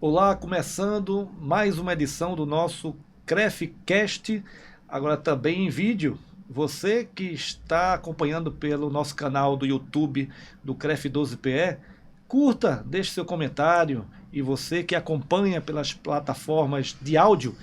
Olá, começando mais uma edição do nosso CrefCast, agora também em vídeo. Você que está acompanhando pelo nosso canal do YouTube do CREF 12PE, curta, deixe seu comentário, e você que acompanha pelas plataformas de áudio,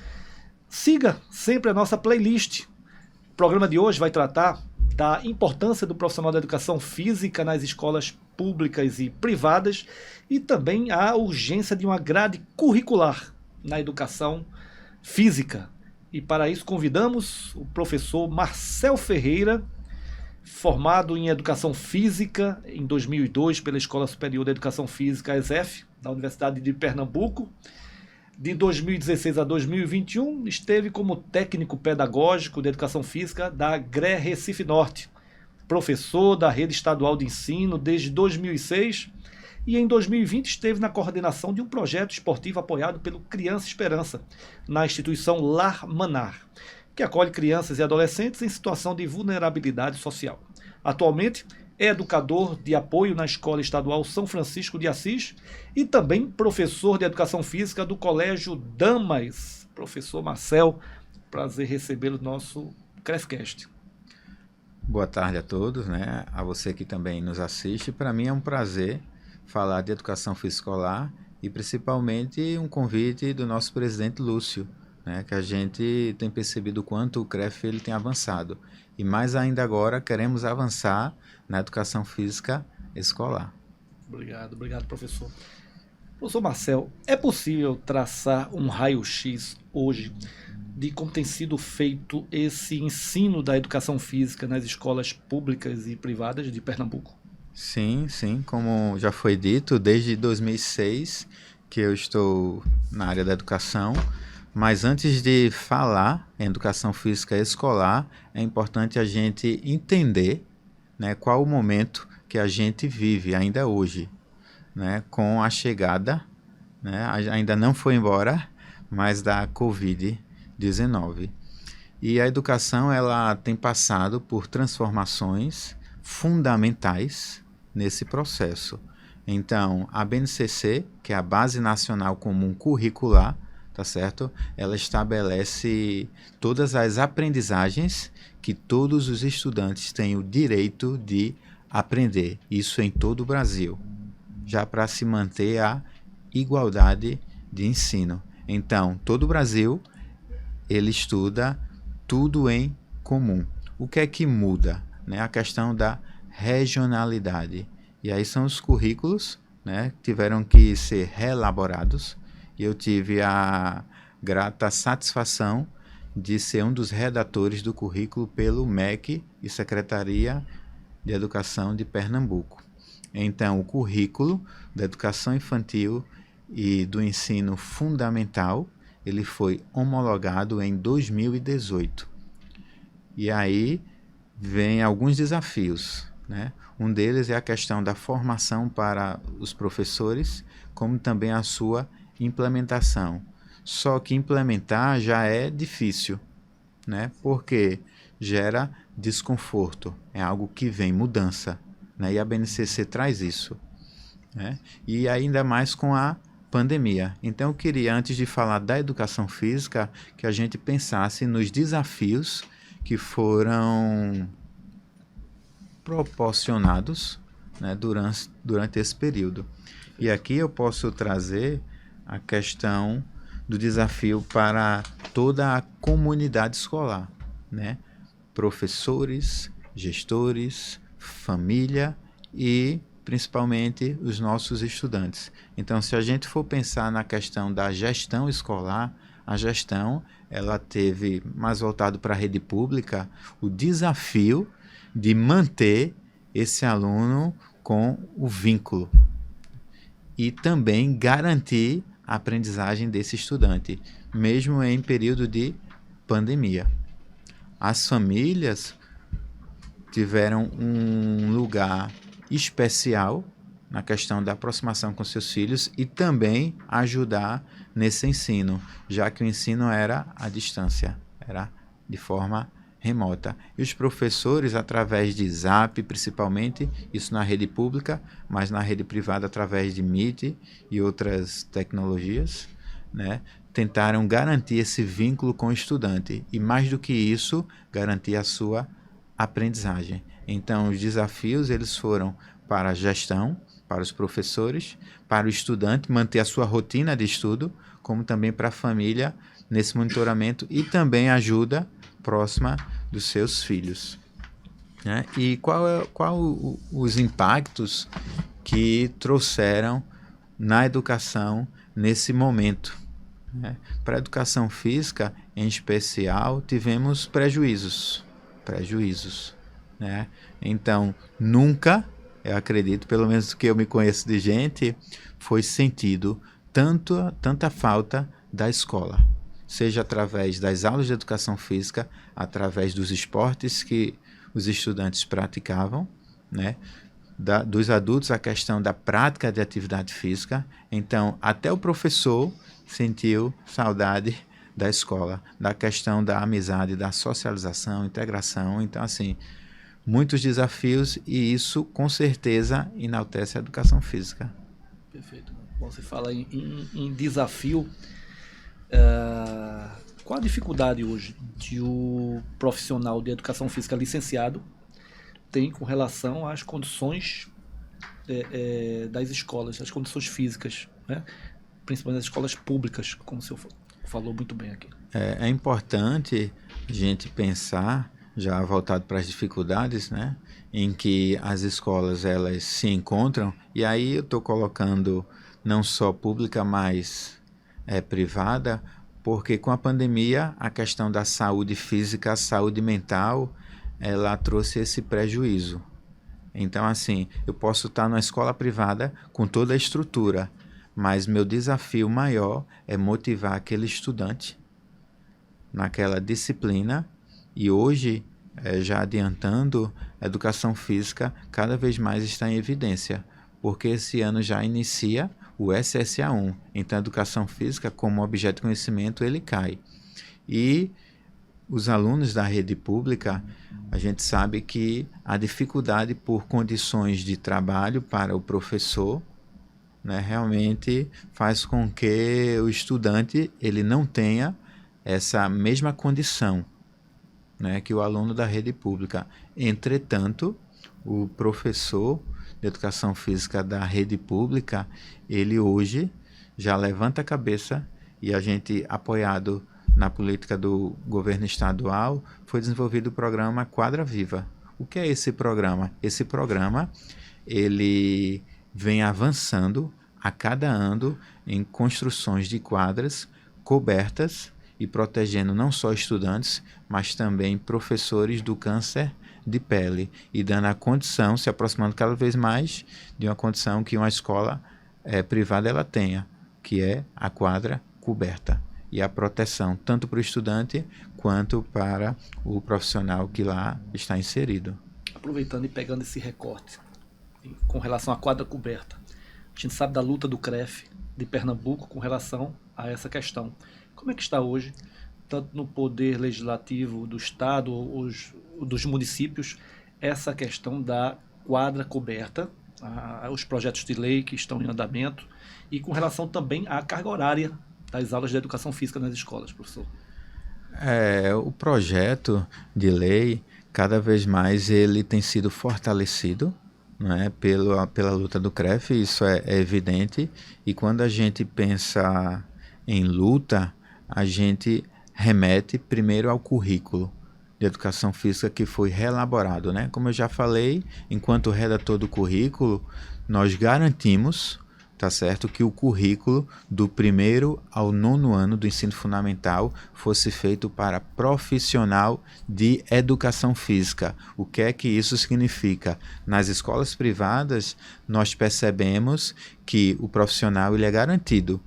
siga sempre a nossa playlist. O programa de hoje vai tratar da importância do profissional da educação física nas escolas públicas e privadas e também a urgência de uma grade curricular na educação física. E para isso convidamos o professor Marcel Ferreira, formado em Educação Física em 2002 pela Escola Superior de Educação Física, ESEF, da Universidade de Pernambuco. De 2016 a 2021, esteve como técnico pedagógico de educação física da GRE Recife Norte, professor da rede estadual de ensino desde 2006 e em 2020 esteve na coordenação de um projeto esportivo apoiado pelo Criança Esperança, na instituição Lar Manar, que acolhe crianças e adolescentes em situação de vulnerabilidade social. Atualmente, é educador de apoio na Escola Estadual São Francisco de Assis e também professor de Educação Física do Colégio Damas. Professor Marcel, prazer recebê-lo no nosso CrefCast. Boa tarde a todos, né? A você que também nos assiste. Para mim é um prazer falar de educação física escolar e principalmente um convite do nosso presidente Lúcio, né? Que a gente tem percebido o quanto o CREF ele tem avançado. E mais ainda agora queremos avançar na educação física escolar. Obrigado, professor. Professor Marcel, é possível traçar um raio-x hoje de como tem sido feito esse ensino da educação física nas escolas públicas e privadas de Pernambuco? Sim, como já foi dito, desde 2006 que eu estou na área da educação. Mas antes de falar em educação física escolar, é importante a gente entender, né, qual o momento que a gente vive ainda hoje, né, com a chegada, né, ainda não foi embora, mas da Covid-19. E a educação ela tem passado por transformações fundamentais nesse processo. Então, a BNCC, que é a Base Nacional Comum Curricular, tá certo? Ela estabelece todas as aprendizagens que todos os estudantes têm o direito de aprender, isso em todo o Brasil, já para se manter a igualdade de ensino. Então, todo o Brasil, ele estuda tudo em comum. O que é que muda? Né? A questão da regionalidade. E aí são os currículos, né, que tiveram que ser reelaborados. E eu tive a grata satisfação de ser um dos redatores do currículo pelo MEC e Secretaria de Educação de Pernambuco. Então, o currículo da educação infantil e do ensino fundamental, ele foi homologado em 2018. E aí vem alguns desafios, né? Um deles é a questão da formação para os professores, como também a sua implementação. Só que implementar já é difícil, né? Porque gera desconforto, é algo que vem mudança, né? E a BNCC traz isso, né? E ainda mais com a pandemia. Então eu queria, antes de falar da educação física, que a gente pensasse nos desafios que foram proporcionados, né, durante esse período. E aqui eu posso trazer a questão do desafio para toda a comunidade escolar, né? Professores, gestores, família e principalmente os nossos estudantes. Então, se a gente for pensar na questão da gestão escolar, a gestão ela teve, mais voltado para a rede pública, o desafio de manter esse aluno com o vínculo e também garantir a aprendizagem desse estudante, mesmo em período de pandemia. As famílias tiveram um lugar especial na questão da aproximação com seus filhos e também ajudar nesse ensino, já que o ensino era à distância, era de forma remota. E os professores, através de Zap, principalmente, isso na rede pública, mas na rede privada, através de Meet e outras tecnologias, né, tentaram garantir esse vínculo com o estudante. E mais do que isso, garantir a sua aprendizagem. Então, os desafios eles foram para a gestão, para os professores, para o estudante manter a sua rotina de estudo, como também para a família nesse monitoramento e também ajuda próxima dos seus filhos, né? E qual os impactos que trouxeram na educação nesse momento, né? Para a educação física, em especial, tivemos prejuízos, né? Então, nunca, eu acredito, pelo menos que eu me conheço de gente, foi sentido tanta falta da escola, seja através das aulas de educação física, através dos esportes que os estudantes praticavam, né? Dos adultos, a questão da prática de atividade física. Então, até o professor sentiu saudade da escola, da questão da amizade, da socialização, integração. Então, assim, muitos desafios e isso, com certeza, enaltece a educação física. Perfeito. Bom, você fala em desafio. Qual a dificuldade hoje de o profissional de educação física licenciado tem com relação às condições das escolas, as condições físicas, né? Principalmente as escolas públicas, como o senhor falou muito bem aqui? É importante a gente pensar, já voltado para as dificuldades, né, em que as escolas elas se encontram, e aí eu estou colocando não só pública, mas privada, porque com a pandemia a questão da saúde física, a saúde mental, ela trouxe esse prejuízo. Então, assim, eu posso estar numa escola privada com toda a estrutura, mas meu desafio maior é motivar aquele estudante naquela disciplina. E hoje, já adiantando, a educação física cada vez mais está em evidência, porque esse ano já inicia o SSA1. Então, a educação física, como objeto de conhecimento, ele cai. E os alunos da rede pública, a gente sabe que a dificuldade por condições de trabalho para o professor, né, realmente faz com que o estudante ele não tenha essa mesma condição, né, que o aluno da rede pública. Entretanto, o professor de educação física da rede pública, ele hoje já levanta a cabeça e a gente, apoiado na política do governo estadual, foi desenvolvido o programa Quadra Viva. O que é esse programa? Esse programa, ele vem avançando a cada ano em construções de quadras cobertas e protegendo não só estudantes, mas também professores do câncer de pele e dando a condição, se aproximando cada vez mais de uma condição que uma escola privada ela tenha, que é a quadra coberta e a proteção tanto para o estudante quanto para o profissional que lá está inserido. Aproveitando e pegando esse recorte com relação à quadra coberta, a gente sabe da luta do CREF de Pernambuco com relação a essa questão. Como é que está hoje, tanto no poder legislativo do estado ou dos municípios, essa questão da quadra coberta, os projetos de lei que estão em andamento e com relação também à carga horária das aulas de educação física nas escolas, professor? O projeto de lei, cada vez mais ele tem sido fortalecido, né, pela luta do CREF, isso é evidente, e quando a gente pensa em luta, a gente remete primeiro ao currículo de educação física que foi reelaborado, né? Como eu já falei, enquanto redator do currículo, nós garantimos, tá certo, que o currículo do 1º ao 9º ano do ensino fundamental fosse feito para profissional de educação física. O que é que isso significa? Nas escolas privadas, nós percebemos que o profissional ele é garantido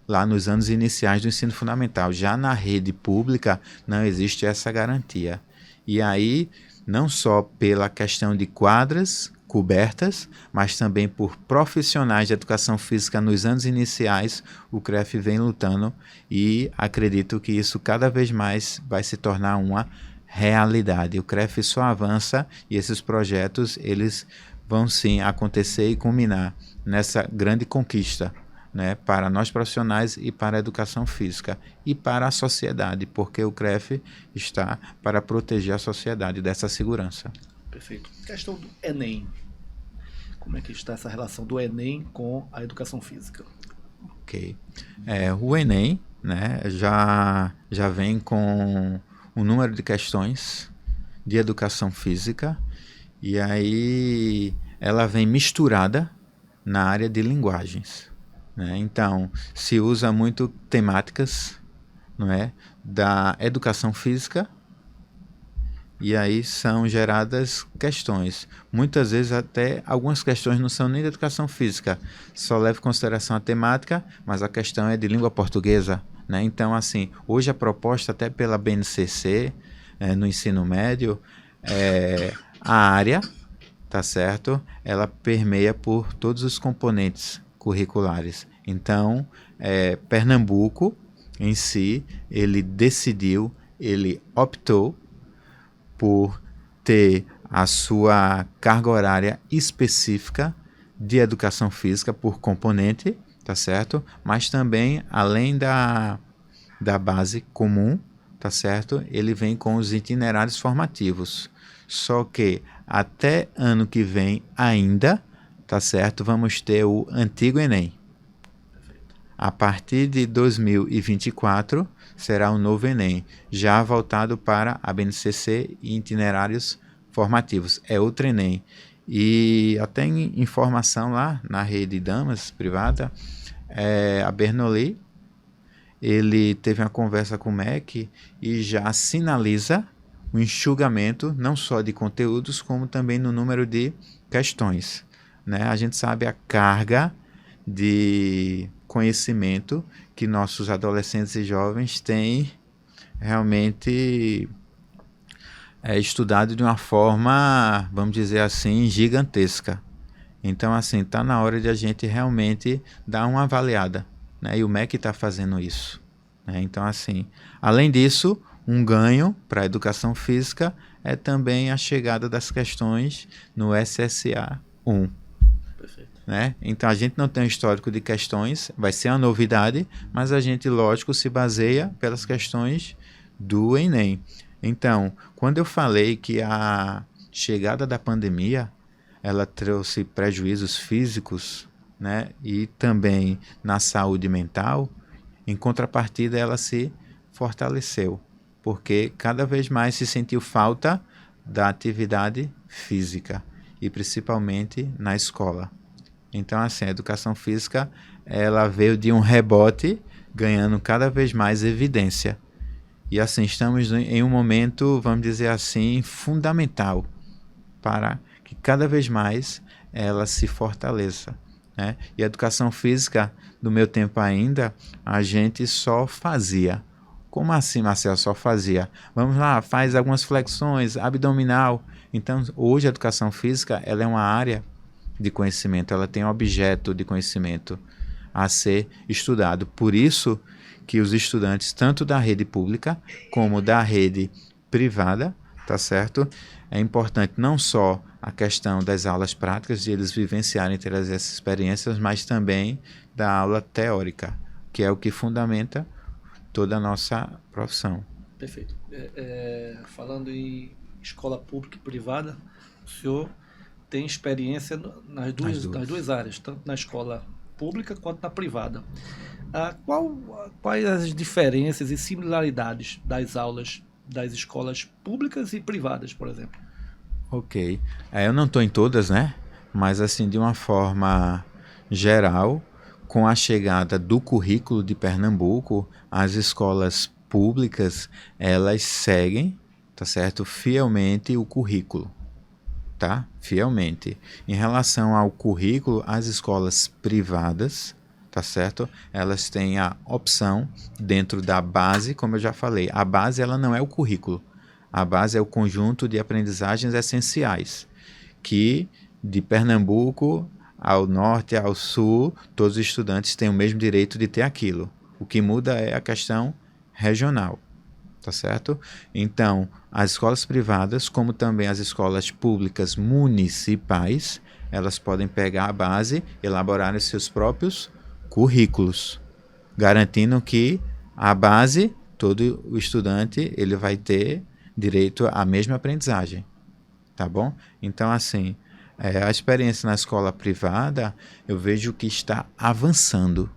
lá nos anos iniciais do ensino fundamental. Já na rede pública não existe essa garantia. E aí, não só pela questão de quadras cobertas, mas também por profissionais de educação física nos anos iniciais, o CREF vem lutando e acredito que isso cada vez mais vai se tornar uma realidade. O CREF só avança e esses projetos eles vão sim acontecer e culminar nessa grande conquista, né, para nós profissionais e para a educação física e para a sociedade, porque o CREF está para proteger a sociedade dessa segurança. Perfeito. Questão do Enem. Como é que está essa relação do Enem com a educação física? Ok. O Enem, né, já vem com um número de questões de educação física e aí ela vem misturada na área de linguagens, né? Então, se usa muito temáticas, não é, da educação física e aí são geradas questões. Muitas vezes até algumas questões não são nem de educação física, só leva em consideração a temática, mas a questão é de língua portuguesa, né? Então, assim, hoje a proposta até pela BNCC, no ensino médio, a área, tá certo? Ela permeia por todos os componentes curriculares. Então, Pernambuco em si, ele optou por ter a sua carga horária específica de educação física por componente, tá certo? Mas também, além da base comum, tá certo? Ele vem com os itinerários formativos. Só que até ano que vem ainda, tá certo? Vamos ter o antigo Enem. A partir de 2024 será o novo Enem, já voltado para a BNCC e itinerários formativos. É outro Enem. E até em informação lá na rede Damas privada, a Bernoulli, ele teve uma conversa com o MEC e já sinaliza o enxugamento não só de conteúdos, como também no número de questões, né? A gente sabe a carga de conhecimento que nossos adolescentes e jovens têm realmente estudado de uma forma, vamos dizer assim, gigantesca. Então, assim, está na hora de a gente realmente dar uma avaliada, né? E o MEC está fazendo isso, né? Então, assim, além disso, um ganho para a educação física é também a chegada das questões no SSA 1. Né? Então a gente não tem um histórico de questões, vai ser uma novidade, mas a gente, lógico, se baseia pelas questões do Enem. Então, quando eu falei que a chegada da pandemia, ela trouxe prejuízos físicos, né? E também na saúde mental, em contrapartida ela se fortaleceu, porque cada vez mais se sentiu falta da atividade física, e principalmente na escola. Então, assim, a educação física, ela veio de um rebote, ganhando cada vez mais evidência. E, assim, estamos em um momento, vamos dizer assim, fundamental para que cada vez mais ela se fortaleça, né? E a educação física, no meu tempo ainda, a gente só fazia. Como assim, Marcelo? Só fazia? Vamos lá, faz algumas flexões, abdominal. Então, hoje a educação física, ela é uma área de conhecimento, ela tem um objeto de conhecimento a ser estudado. Por isso que os estudantes, tanto da rede pública como da rede privada, tá certo? É importante não só a questão das aulas práticas, de eles vivenciarem, ter essas experiências, mas também da aula teórica, que é o que fundamenta toda a nossa profissão. Perfeito. Falando em escola pública e privada, o senhor tem experiência nas duas áreas, tanto na escola pública quanto na privada. Quais as diferenças e similaridades das aulas das escolas públicas e privadas, por exemplo? Ok. Eu não estou em todas, né? Mas, assim, de uma forma geral, com a chegada do currículo de Pernambuco, as escolas públicas, elas seguem, tá certo, fielmente o currículo. Tá? Fielmente. Em relação ao currículo, as escolas privadas, tá certo? Elas têm a opção dentro da base, como eu já falei. A base, ela não é o currículo. A base é o conjunto de aprendizagens essenciais, que de Pernambuco ao norte, ao sul, todos os estudantes têm o mesmo direito de ter aquilo. O que muda é a questão regional. tá certo? Então, as escolas privadas, como também as escolas públicas municipais, elas podem pegar a base e elaborar os seus próprios currículos, garantindo que a base, todo o estudante, ele vai ter direito à mesma aprendizagem, tá bom? Então, assim, a experiência na escola privada, eu vejo que está avançando.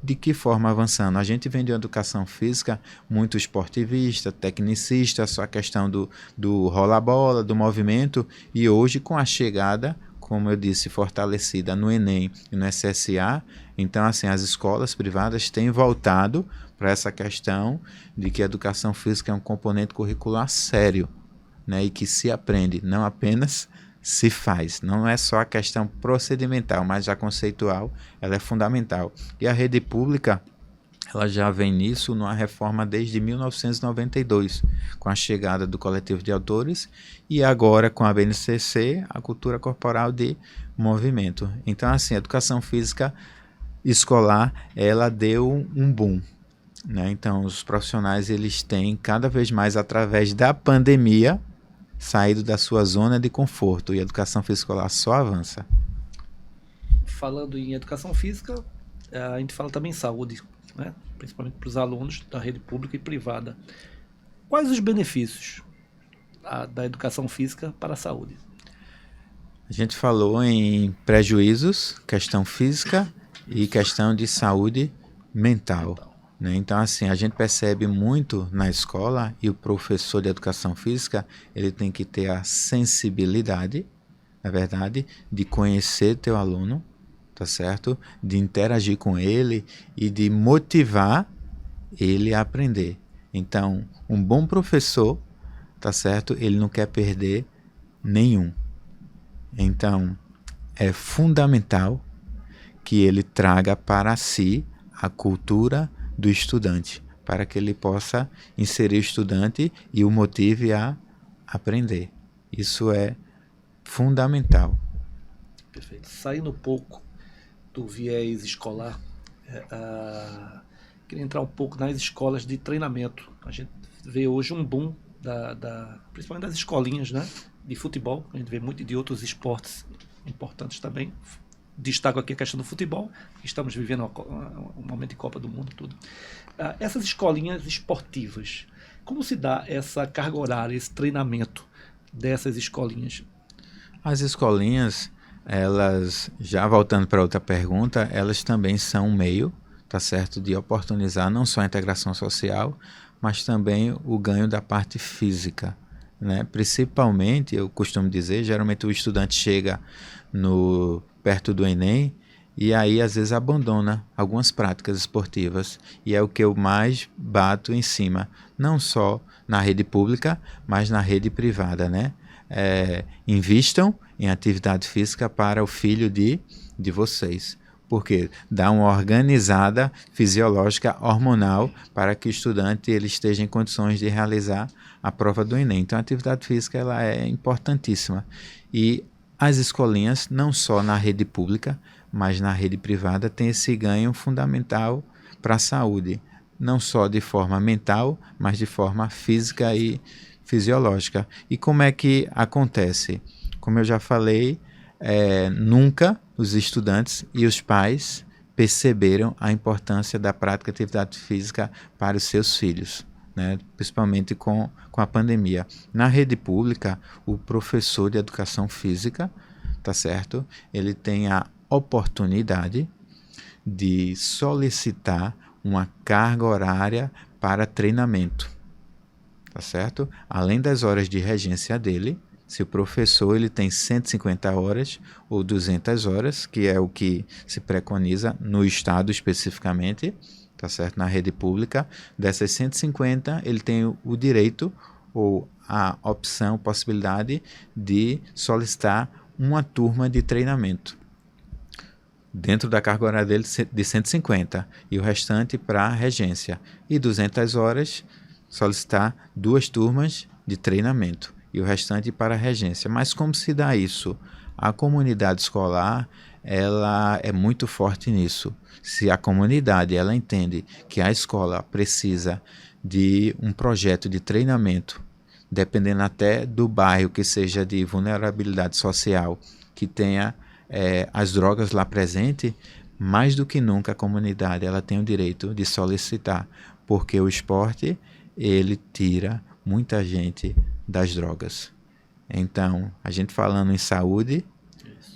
De que forma avançando? A gente vem de uma educação física muito esportivista, tecnicista, só a questão do rola-bola, do movimento, e hoje com a chegada, como eu disse, fortalecida no Enem e no SSA, então assim, as escolas privadas têm voltado para essa questão de que a educação física é um componente curricular sério, né, e que se aprende, não apenas se faz. Não é só a questão procedimental, mas a conceitual, ela é fundamental. E a rede pública, ela já vem nisso numa reforma desde 1992, com a chegada do coletivo de autores e agora com a BNCC, a cultura corporal de movimento. Então, assim, a educação física escolar, ela deu um boom, né? Então, os profissionais, eles têm cada vez mais, através da pandemia, saído da sua zona de conforto, e a educação física escolar só avança. Falando em educação física, a gente fala também em saúde, né? Principalmente para os alunos da rede pública e privada. Quais os benefícios da educação física para a saúde? A gente falou em prejuízos, questão física e questão de saúde mental. Né? Então, assim, a gente percebe muito na escola, e o professor de educação física, ele tem que ter a sensibilidade, na verdade, de conhecer teu aluno, tá certo? De interagir com ele e de motivar ele a aprender. Então, um bom professor, tá certo? Ele não quer perder nenhum. Então, é fundamental que ele traga para si a cultura do estudante, para que ele possa inserir o estudante e o motive a aprender. Isso é fundamental. Perfeito. Saindo um pouco do viés escolar, queria entrar um pouco nas escolas de treinamento. A gente vê hoje um boom, principalmente das escolinhas, né, de futebol. A gente vê muito de outros esportes importantes também. Destaco aqui a questão do futebol. Estamos vivendo um momento de Copa do Mundo, tudo. Essas escolinhas esportivas, como se dá essa carga horária, esse treinamento dessas escolinhas? As escolinhas, elas, já voltando para outra pergunta, elas também são um meio, tá certo, de oportunizar não só a integração social, mas também o ganho da parte física, né? Principalmente, eu costumo dizer, geralmente o estudante chega perto do Enem e aí às vezes abandona algumas práticas esportivas, e é o que eu mais bato em cima, não só na rede pública, mas na rede privada, né? Invistam em atividade física para o filho de vocês, porque dá uma organizada fisiológica, hormonal, para que o estudante ele esteja em condições de realizar a prova do Enem. Então a atividade física ela é importantíssima, e as escolinhas, não só na rede pública, mas na rede privada, têm esse ganho fundamental para a saúde, não só de forma mental, mas de forma física e fisiológica. E como é que acontece? Como eu já falei, nunca os estudantes e os pais perceberam a importância da prática de atividade física para os seus filhos, né? Principalmente com a pandemia. Na rede pública, o professor de educação física, tá certo? Ele tem a oportunidade de solicitar uma carga horária para treinamento, tá certo? Além das horas de regência dele, se o professor ele tem 150 horas ou 200 horas, que é o que se preconiza no estado especificamente, tá certo? Na rede pública, dessas 150, ele tem o direito ou a opção, possibilidade de solicitar uma turma de treinamento dentro da carga horária dele de 150, e o restante para regência. E 200 horas, solicitar 2 turmas de treinamento, e o restante para regência. Mas como se dá isso? A comunidade escolar, ela é muito forte nisso. Se a comunidade ela entende que a escola precisa de um projeto de treinamento, dependendo até do bairro que seja de vulnerabilidade social, que tenha as drogas lá presente, mais do que nunca a comunidade ela tem o direito de solicitar, porque o esporte ele tira muita gente das drogas. Então, a gente falando em saúde,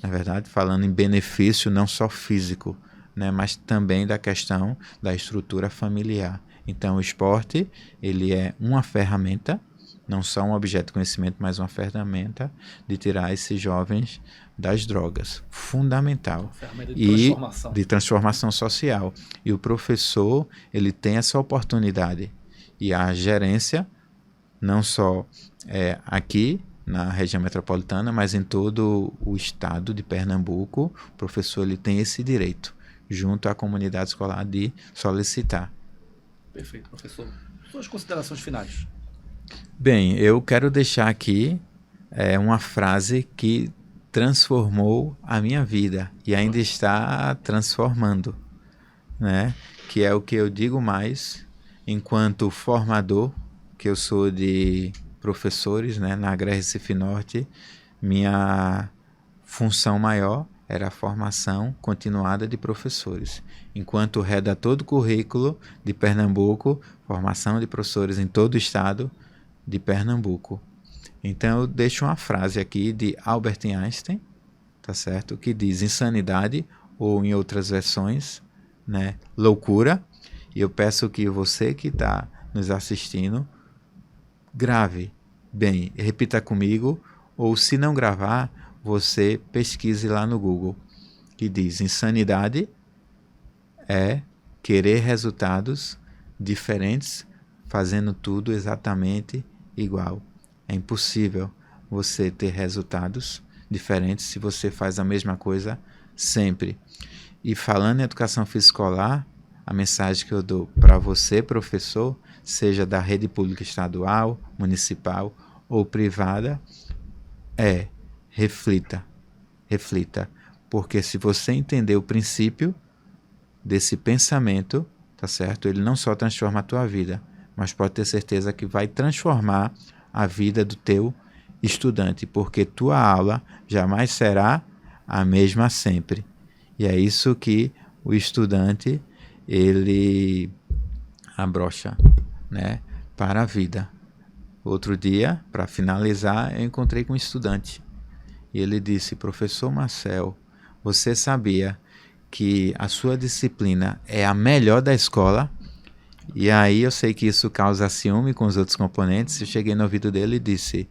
na verdade, falando em benefício não só físico, né, mas também da questão da estrutura familiar. Então, o esporte ele é uma ferramenta, não só um objeto de conhecimento, mas uma ferramenta de tirar esses jovens das drogas. Fundamental. E de transformação social. E o professor ele tem essa oportunidade. E a gerência, não só aqui na região metropolitana, mas em todo o estado de Pernambuco, o professor ele tem esse direito, junto à comunidade escolar, de solicitar. Perfeito, professor. Suas considerações finais. Bem, eu quero deixar aqui uma frase que transformou a minha vida e ainda está transformando, né? Que é o que eu digo mais enquanto formador, que eu sou de professores, né, na Agra Recife Norte. Minha função maior era a formação continuada de professores. Enquanto redator do currículo de Pernambuco, formação de professores em todo o estado de Pernambuco. Então eu deixo uma frase aqui de Albert Einstein, tá certo? Que diz insanidade, ou em outras versões, né, loucura. E eu peço que você que está nos assistindo, grave bem, repita comigo, ou se não gravar, você pesquise lá no Google, que diz: insanidade é querer resultados diferentes fazendo tudo exatamente igual. É impossível você ter resultados diferentes se você faz a mesma coisa sempre. E falando em educação física escolar, a mensagem que eu dou para você, professor, seja da rede pública estadual, municipal ou privada, reflita, porque se você entender o princípio desse pensamento, tá certo? Ele não só transforma a tua vida, mas pode ter certeza que vai transformar a vida do teu estudante, porque tua aula jamais será a mesma sempre. E é isso que o estudante ele abrocha, né, para a vida. Outro dia, para finalizar, eu encontrei com um estudante e ele disse: professor Marcel, você sabia que a sua disciplina é a melhor da escola? E aí eu sei que isso causa ciúme com os outros componentes. Eu cheguei no ouvido dele e disse: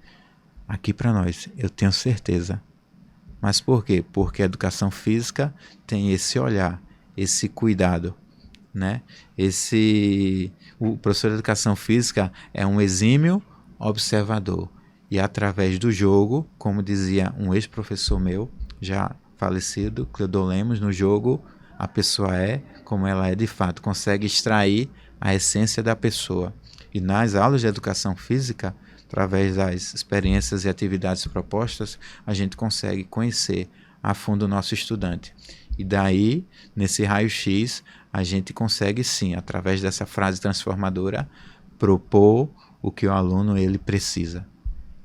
aqui para nós, eu tenho certeza. Mas por quê? Porque a educação física tem esse olhar, esse cuidado, né? O professor de educação física é um exímio observador. E através do jogo, como dizia um ex-professor meu, já falecido, Cleodon Lemos, no jogo a pessoa é como ela é de fato, consegue extrair a essência da pessoa. E nas aulas de educação física, através das experiências e atividades propostas, a gente consegue conhecer a fundo o nosso estudante. E daí, nesse raio-x, a gente consegue sim, através dessa frase transformadora, propor o que o aluno ele precisa.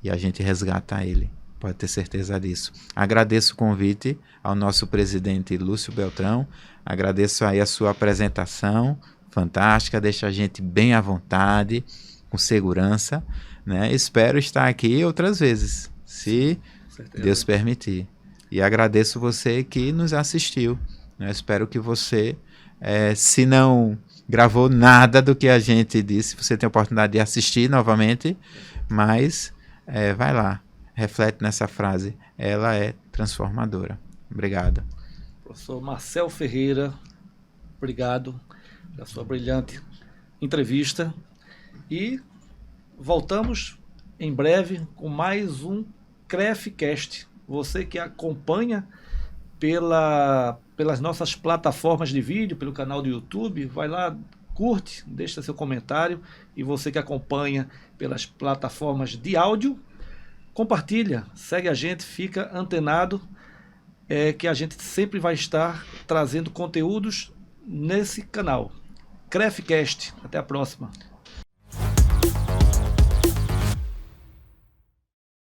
E a gente resgata ele, pode ter certeza disso. Agradeço o convite ao nosso presidente Lúcio Beltrão, agradeço aí a sua apresentação, fantástica, deixa a gente bem à vontade, com segurança, né? Espero estar aqui outras vezes, se Deus permitir. E agradeço você que nos assistiu, né? Espero que você, se não gravou nada do que a gente disse, você tem a oportunidade de assistir novamente, mas vai lá, reflete nessa frase, ela é transformadora. Obrigado. Professor Marcel Ferreira, obrigado pela sua brilhante entrevista e voltamos em breve com mais um CREFcast. Você que acompanha pelas nossas plataformas de vídeo, pelo canal do YouTube, vai lá, curte, deixa seu comentário, e você que acompanha pelas plataformas de áudio, compartilha, segue a gente, fica antenado, que a gente sempre vai estar trazendo conteúdos nesse canal. CREFcast, até a próxima.